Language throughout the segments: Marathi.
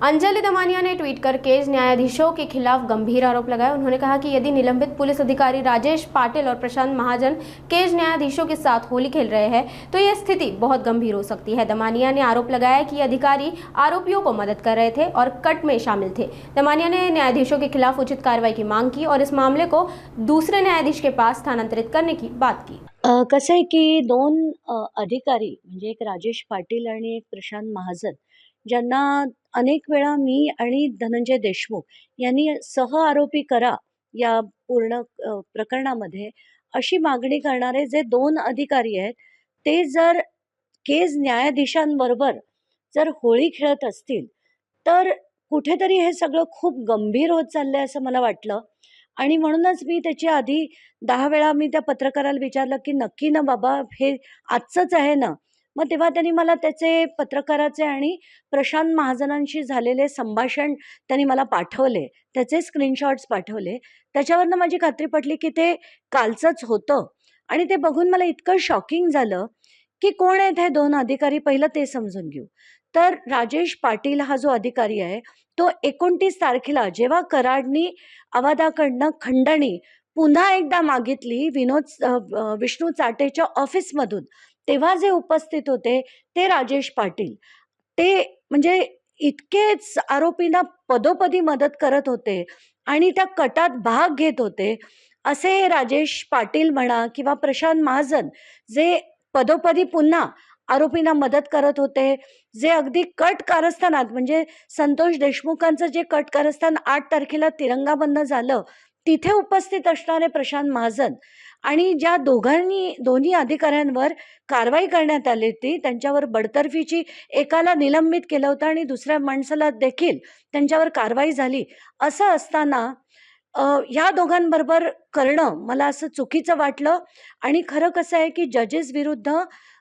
अंजलि दमानिया ने ट्वीट कर केस न्यायाधीशों के खिलाफ गंभीर आरोप लगाए। उन्होंने कहा कि यदि निलंबित पुलिस अधिकारी राजेश पाटिल और प्रशांत महाजन केस न्यायाधीशों के साथ होली खेल रहे हैं तो यह स्थिति बहुत गंभीर हो सकती है। दमानिया ने आरोप लगाया कि अधिकारी आरोपियों को मदद कर रहे थे और कट में शामिल थे। दमानिया ने न्यायाधीशों के खिलाफ उचित कार्रवाई की मांग की और इस मामले को दूसरे न्यायाधीश के पास स्थानांतरित करने की बात की। कसं आहे की दोन अधिकारी म्हणजे एक राजेश पाटील आणि एक प्रशांत महाजन ज्यांना अनेक वेळा मी आणि धनंजय देशमुख यांनी सहआरोपी करा या पूर्ण प्रकरणामध्ये अशी मागणी करणारे जे दोन अधिकारी आहेत, ते जर केस न्यायाधीशांबरोबर जर होळी खेळत असतील, तर कुठेतरी हे सगळं खूप गंभीर होत चाललंय असं मला वाटलं. आणि म्हणूनच मी त्याच्या आधी 10 वेळा मी त्या पत्रकाराला विचारलं, की "नक्की ना बाबा, हे आजचंच आहे ना?" मग तेव्हा त्यांनी मला त्याचे पत्रकाराचे आणि प्रशांत महाजनांशी झालेले संभाषण त्यांनी मला पाठवले. त्याचे स्क्रीनशॉट्स पाठवले. त्याच्यावरनं माझी खात्री पटली, की ते कालचंच होतं. आणि ते बघून मला इतकं शॉकिंग झालं, की कोण आहेत हे 2 अधिकारी पहिलं ते समजून घेऊ. तर राजेश पाटील हा जो अधिकारी आहे, तो 29 तारखेला जेव्हा कराडनी अवाधाकडनं खंडणी पुन्हा एकदा मागितली विष्णू चाटेच्या ऑफिसमधून, तेव्हा जे उपस्थित होते ते राजेश पाटील. ते म्हणजे इतकेच आरोपींना पदोपदी मदत करत होते आणि त्या कटात भाग घेत होते. असे राजेश पाटील म्हणा किंवा प्रशांत महाजन जे पदोपदी पुन्हा आरोपींना मदत करत होते, जे अगदी कट कारस्थानात म्हणजे संतोष देशमुखांचं जे कट कारस्थान 8 तारखेला तिरंगाबंद झालं, तिथे उपस्थित असणारे प्रशांत महाजन आणि ज्या दोन्ही अधिकाऱ्यांवर कारवाई करण्यात आली होती, त्यांच्यावर बडतर्फीची एकाला निलंबित केलं होतं आणि दुसऱ्या माणसाला देखील त्यांच्यावर कारवाई झाली. असं असताना ह्या दोघांबरोबर करणं मला असं चुकीचं वाटलं. आणि खरं कसं आहे, की जजेस विरुद्ध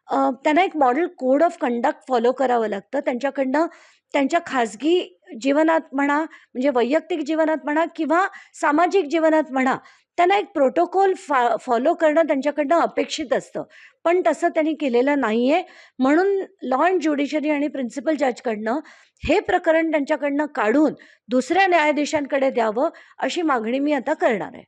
त्यांना एक model code of conduct follow करावं लागतं. त्यांच्याकडनं त्यांच्या खाजगी जीवनात म्हणा, म्हणजे वैयक्तिक जीवनात म्हणा किंवा सामाजिक जीवनात म्हणा, त्यांना एक प्रोटोकॉल फॉलो करणं त्यांच्याकडनं अपेक्षित असतं. पण तसं त्यांनी केलेलं नाहीये. म्हणून लॉ अँड ज्युडिशरी आणि प्रिन्सिपल जजकडनं हे प्रकरण त्यांच्याकडनं काढून दुसऱ्या न्यायाधीशांकडे द्यावं, अशी मागणी मी आता करणार आहे.